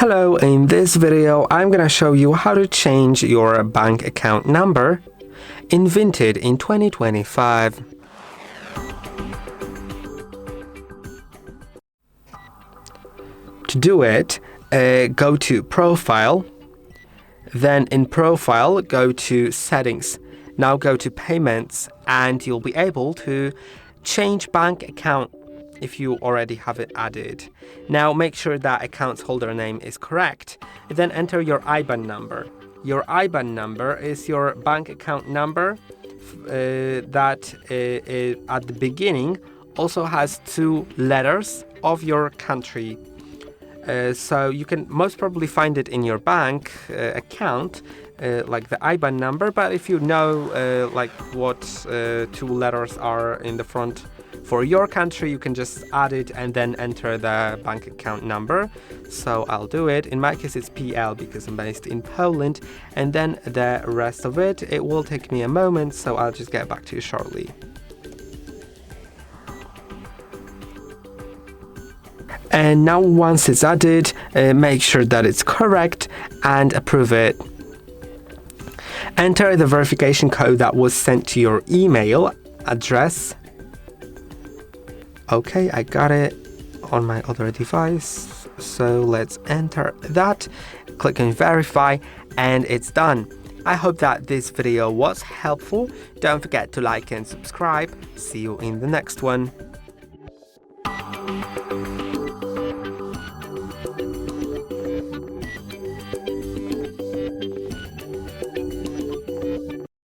Hello, in this video I'm gonna show you how to change your bank account number in Vinted in 2025. To do it, go to Profile, then in Profile go to Settings. Now go to Payments and you'll be able to change bank account if you already have it added. Now make sure that account holder name is correct. Then enter your IBAN number. Your IBAN number is your bank account number that at the beginning also has two letters of your country. So you can most probably find it in your bank account, like the IBAN number, but if you know like what two letters are in the front for your country, you can just add it and then enter the bank account number. So I'll do it. In my case, it's PL because I'm based in Poland. And then the rest of it will take me a moment, so I'll just get back to you shortly. And now once it's added, make sure that it's correct and approve it. Enter the verification code that was sent to your email address. Okay, I got it on my other device, so let's enter that, click on verify, and it's done. I hope that this video was helpful. Don't forget to like and subscribe. See you in the next one.